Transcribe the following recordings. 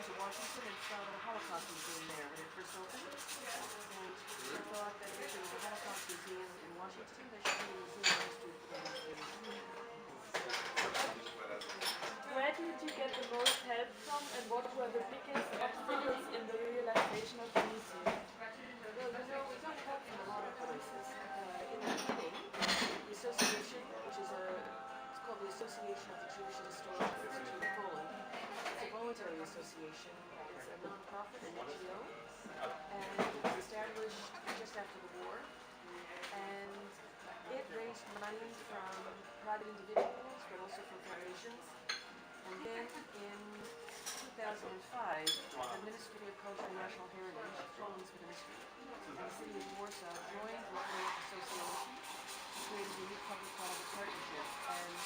to Washington and started a Holocaust museum there when it first opened. And I thought that if there was a Holocaust museum in Washington, there should be a museum of history of Poland. Where did you get the most help from, and what were the biggest obstacles in the realization of the museum? Well, we got help from a lot of places. In the beginning, the association, which is it's called the Association of the Jewish and Historical Institute of Poland. It's a voluntary association. It's a non-profit, an NGO, and it was established just after the war. And it raised money from private individuals, but also from foundations. And then in 2005, the Ministry of Culture and National Heritage, Poland's ministry, and the city of Warsaw joined the association to create a new public-private partnership. And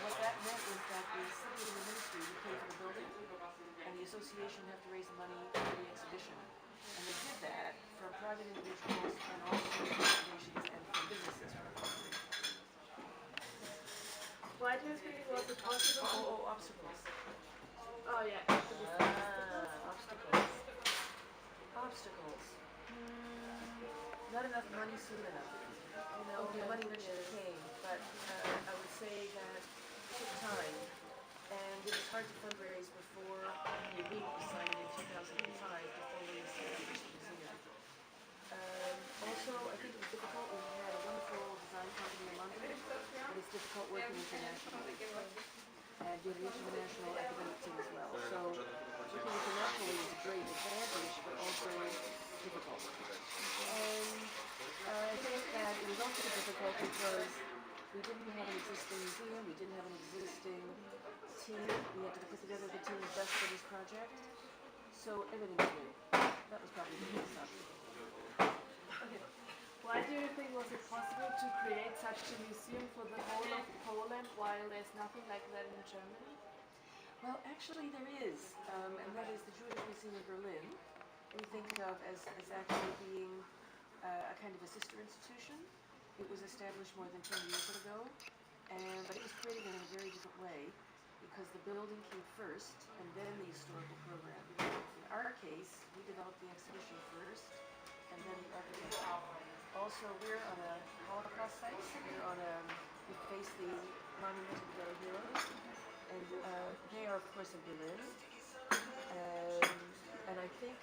what that meant was that the city and the ministry would pay for the building, and the association had to raise the money for the exhibition. And they did that from private individuals and also from foundations and from businesses. Why do you think it was possible? Obstacles. Oh yeah. Obstacles. Obstacles. Not enough money soon enough. You know, the money eventually came, but I would say that it took time, and it was hard to fundraise before the agreement was signed in 2005 before we established the museum. Also, I think it was difficult. We had a wonderful design company in London, but it's difficult working internationally. And you have the international academic team as well. So working internationally is a great advantage, but also difficult. And I think that it was also difficult because we didn't have an existing museum, we didn't have an existing team. We had to put together the team best for this project. So everything was new. That was probably the biggest obstacle. Okay. Why do you think was it possible to create such a museum for the whole of Poland while there's nothing like that in Germany? Well, actually there is, and that is the Jewish Museum in Berlin. We think of as actually being a kind of a sister institution. It was established more than 10 years ago, but it was created in a very different way because the building came first and then the historical program. In our case, we developed the exhibition first and then the architecture. Also, we're on a Holocaust site. We face the monument of the heroes, and they are, of course, in Berlin. And I think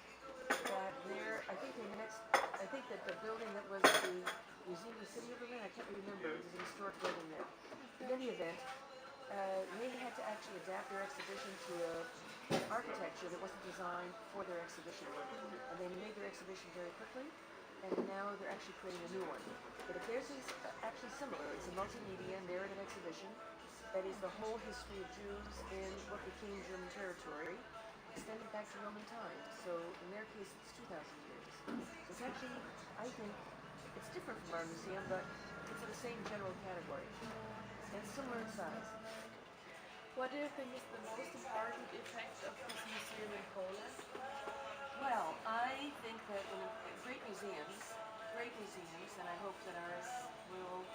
that the building that was the Museum of the City of Berlin, I can't remember, it was an historic building there. In any event, they had to actually adapt their exhibition to an architecture that wasn't designed for their exhibition. And they made their exhibition very quickly, and now they're actually creating a new one. But if theirs is actually similar, it's a multimedia narrative exhibition that is the whole history of Jews in what became German territory, extended back to Roman times. So in their case, it's 2,000 years. It's actually, I think, it's different from our museum, but it's in the same general category. And it's similar in size. What do you think is the most important effect of this museum in Poland? Well, I think that in great museums, and I hope that ours will,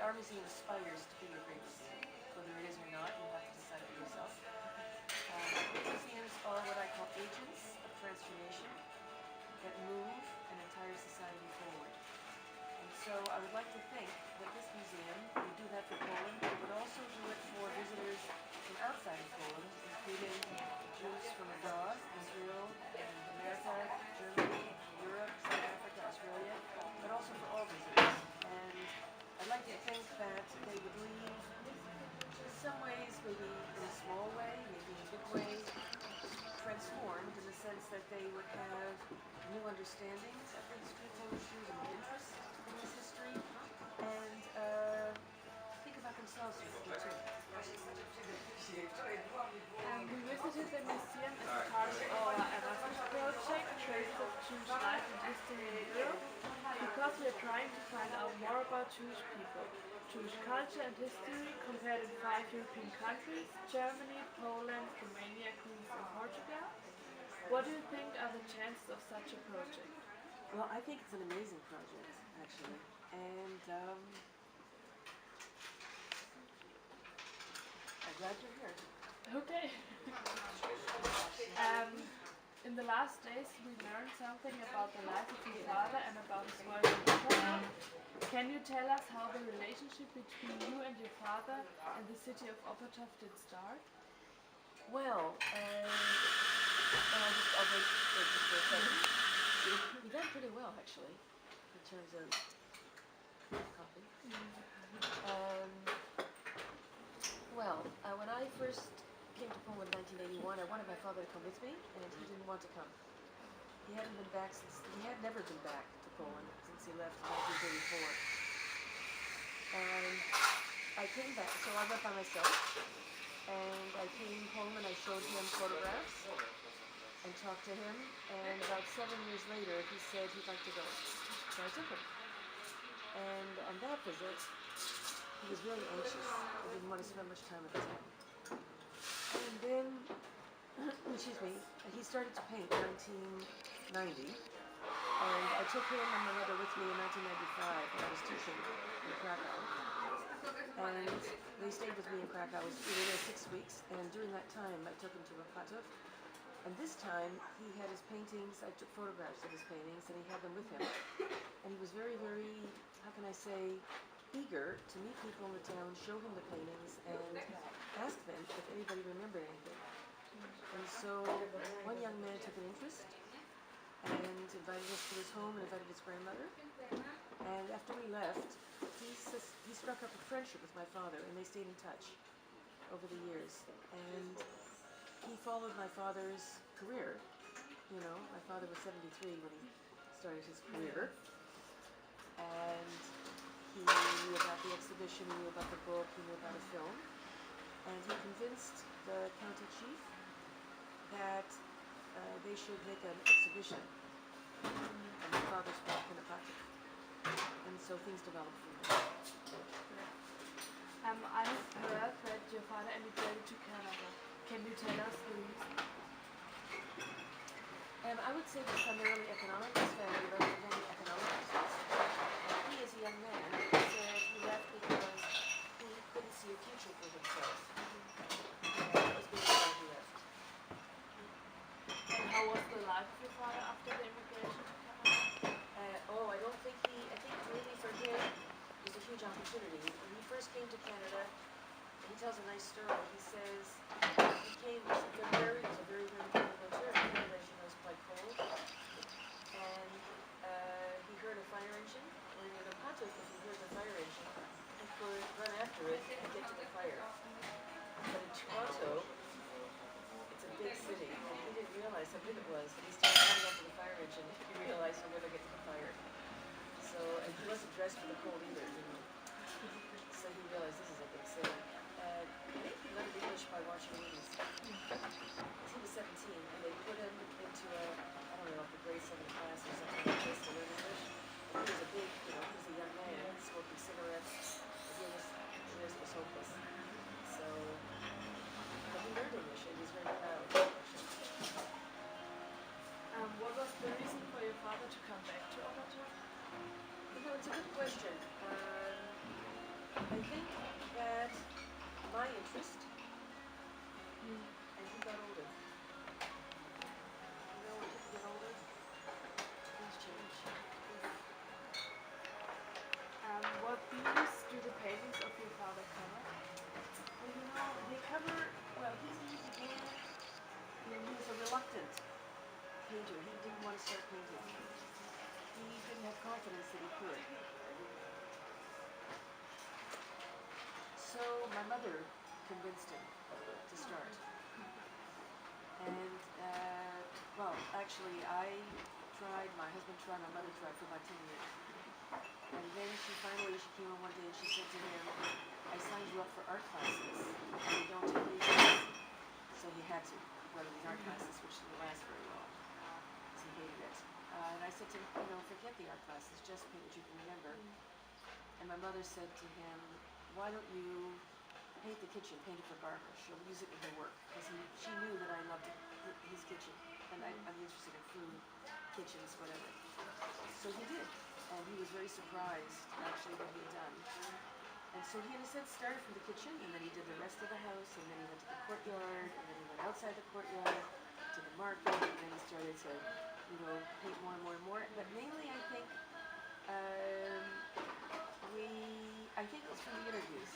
our museum aspires to be a great museum. Whether it is or not, you have to decide for yourself. Great museums are what I call agents of transformation that move an entire society forward. And so I would like to think that this museum would do that for Poland, but would also do it for visitors from outside of Poland, including Jews from abroad, Israel, and America, Germany, Europe, South Africa, Australia, but also for all visitors. And I'd like to think that they would leave, in some ways, maybe in a small way, maybe in a big way, transformed in the sense that they would have new understandings of the history of Polish Jews and interest in this history, and think about themselves too. We visited the museum as part of our Erasmus project, Traces of Jewish Life and History in Europe, because we are trying to find out more about Jewish people, Jewish culture and history compared in 5 European countries: Germany, Poland, Romania, Greece and Portugal. What do you think are the chances of such a project? Well, I think it's an amazing project, actually, and I'm glad you're here. Okay. In the last days, we learned something about the life of your father and about his work in Warschau. Can you tell us how the relationship between you and your father and the city of Obertov did start? Well, I'll wait just for a second. You've done pretty well, actually, in terms of copy. When I first came to Poland in 1981, I wanted my father to come with me, and he didn't want to come. He had never been back to Poland since he left in 1934. And I came back, so I went by myself, and I came home and I showed him photographs and talked to him, and about 7 years later he said he'd like to go. So I took him. And on that visit, he was really anxious. He didn't want to spend much time at the time. And then, excuse me, he started to paint in 1990. And I took him and my mother with me in 1995 when I was teaching in Krakow. And they stayed with me in Krakow. We were there 6 weeks. And during that time, I took him to Vaters. And this time, he had his paintings. I took photographs of his paintings, and he had them with him. And he was very, very, how can I say, eager to meet people in the town, show him the paintings, and ask them if anybody remembered anything. And so one young man took an interest and invited us to his home and invited his grandmother. And after we left, he struck up a friendship with my father, and they stayed in touch over the years. And he followed my father's career. You know, my father was 73 when he started his career. And he knew about the exhibition, he knew about the book, he knew about a film. And he convinced the county chief that they should make an exhibition on my father's work in Arbeit. And so things developed from there. I have heard that your father emigrated to Canada. Can you tell us the reason? I would say that primarily economic. His family left for many economic reasons. He, as a young man, said he left because he couldn't see a future for himself. That was basically why he left. And how was the life of your father after the immigration to Canada? I don't think I think maybe for him it was a huge opportunity. When he first came to Canada, he tells a nice story. He says he came in February, it was a very, very cold winter, and Canada, as you know, is quite cold. And he heard a fire engine, and in Arbeit, if he heard the fire engine, he could run after it and get to the fire. But in Toronto, it's a big city, and he didn't realize how big it was. And he started running after the fire engine, and he realized he'll never get to the fire. So, and he wasn't dressed for the cold either, you know. So he realized this is a big city. I think he learned English by watching movies. He was 17, and they put him into I don't know, like a grade 7 class or something like this to learn English. And he was a big, he was a young man, smoking cigarettes. His was hopeless. So, but he learned English, and he's very proud. What was the reason for your father to come back to Obertov? It's a good question. I think that my interest, and he got older. You know, when people get older, things change. What themes do the paintings of your father cover? Well, you know, they cover, he was a reluctant painter. He didn't want to start painting. He didn't have confidence that he could. So my mother convinced him to start. And, actually I tried, my husband tried, my mother tried for about 10 years. And then she came on one day and she said to him, I signed you up for art classes, and you don't take these. So he had to go to these art classes, which didn't last very long. He hated it. And I said to him, forget the art classes, just paint what you can remember. And my mother said to him, why don't you paint the kitchen, paint it for Barbara. She'll use it in her work. Because she knew that I loved his kitchen. And I'm interested in food, kitchens, whatever. So he did. And he was very surprised, actually, what he had done. And so he, in a sense, started from the kitchen, and then he did the rest of the house, and then he went to the courtyard, and then he went outside the courtyard to the market, and then he started to, paint more and more and more. But mainly, I think, I think it was from the interviews.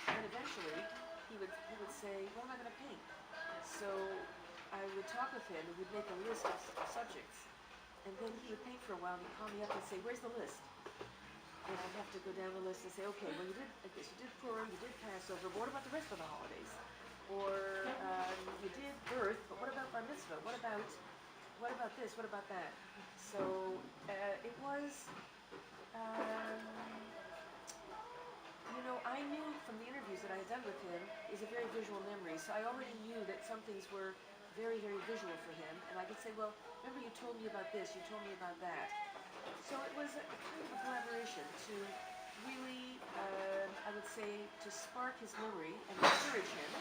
And eventually, he would say, "What am I going to paint?" So I would talk with him, and we'd make a list of subjects, and then he would paint for a while, and he'd call me up and say, "Where's the list?" And I'd have to go down the list and say, "Okay, well, you did Purim, you did Passover, but what about the rest of the holidays? Or you did birth, but what about Bar Mitzvah? What about this? What about that?" So it was, I knew from the interviews that I had done with him, is a very visual memory. So I already knew that some things were very, very visual for him. And I could say, "Well, remember you told me about this, you told me about that." So it was a kind of a collaboration to really, I would say, to spark his memory and encourage him,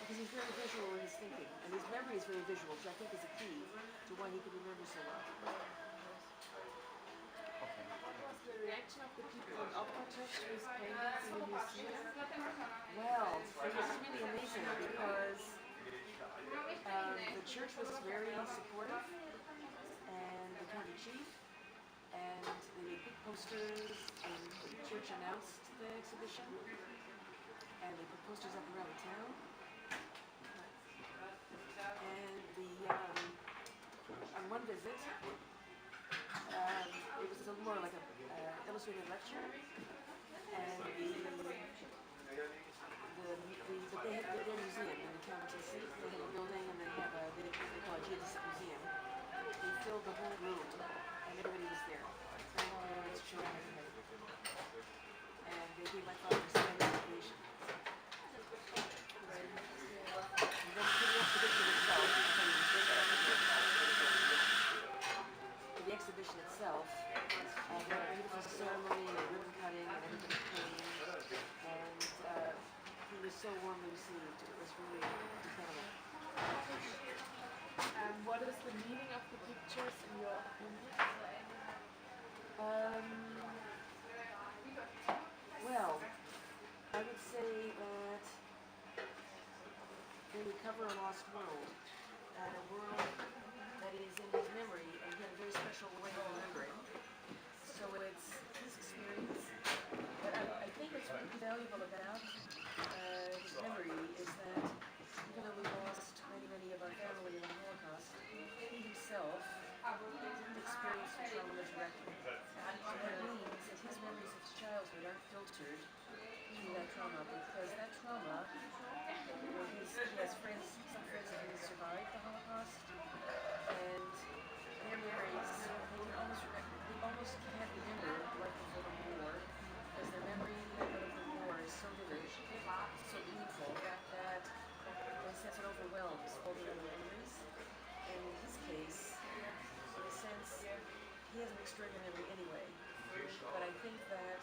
because he's very visual in his thinking, and his memory is very visual, which I think is a key to why he could remember so well. What was the reaction of the people in Arbeit to his paintings in the museum? Well, it was really amazing because the church was very supportive, and the county chief, and they made big posters, and the church announced the exhibition, and they put posters up around the town. And on one visit, it was more like an illustrated lecture, and they had their museum in the county seat. They had a building, and they have they call it museum. They filled the whole room, and everybody was there. So it's showing everybody. And they gave my father a standing ovation. And then for the exhibition itself, had a beautiful ceremony and ribbon cutting, and everybody came, and he was so warmly received. It was really incredible. What is the meaning of the pictures in your opinion? Well, I would say that they recover a lost world, and a world that is in his memory, and he had a very special way of remembering. So it's his experience, but I think what's really valuable about his memory is that even though we lost many of our family in the Holocaust, he himself didn't experience the trauma directly. And that means that his memories of his childhood aren't filtered through that trauma, because that trauma, he has friends, some friends of his survived the Holocaust, and their memories, they almost can't remember right before the war, because their memory of the war is so vivid, so painful, that in a sense it overwhelms all the other memories. And in his case, in a sense, he has an extraordinary memory anyway. But I think that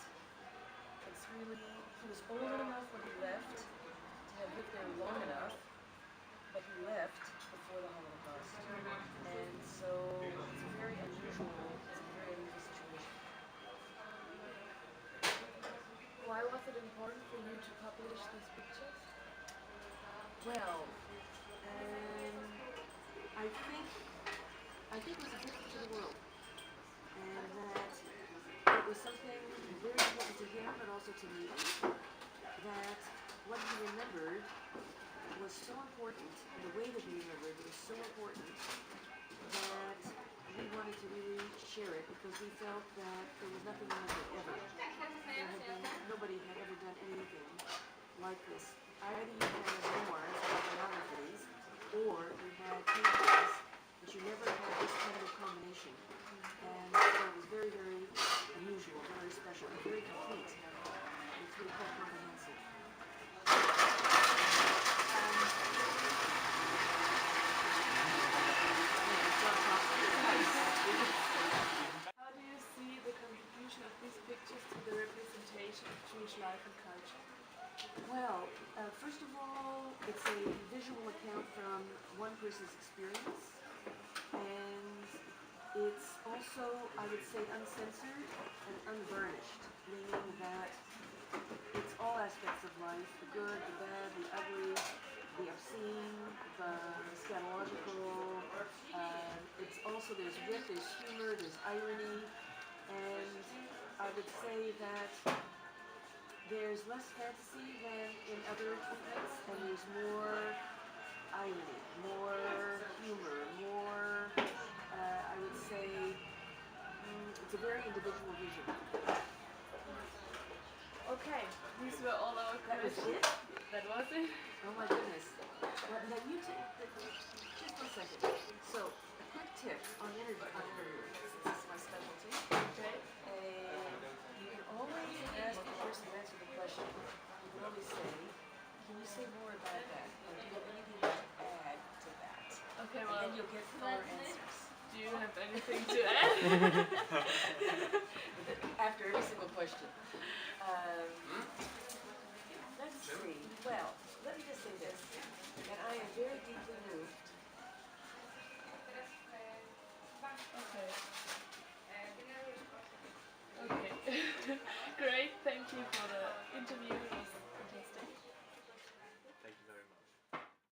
it's really, he was old enough when he left to have lived there long enough, but he left before the Holocaust. And so it's a very unusual situation. Why was it important for you to publish these pictures? Well, I think it was a gift to the world, and that it was something very important to him, but also to me, that what he remembered was so important, and the way that he remembered was so important, that we wanted to really share it, because we felt that there was nothing like it ever. Nobody had ever done anything like this. Either you had memoirs or biographies, or you had paintings, but you never had this kind of combination. And so it was very, very unusual, very special, and very complete. It's really quite comprehensive. How do you see the contribution of these pictures to the representation of Jewish life and culture? Well, first of all, it's a visual account from one person's experience, and it's also, I would say, uncensored and unvarnished, meaning that it's all aspects of life, the good, the bad, the ugly, the obscene, the scatological. It's also, there's wit, there's humor, there's irony, and I would say that there's less fantasy than in other treatments, and there's more irony, more humor, more, I would say, it's a very individual vision. Okay, these were all our That was questions. it? That was it. Oh my goodness. Well, now you take, just 1 second. So, a quick tip on interviewing, since this is my specialty. Okay. You can always ask the person who answered the question, you can always say, can you say more about that? Or do you have anything to add to that? Okay, And well, then you'll get fuller answers. do you have anything to add? After every single question.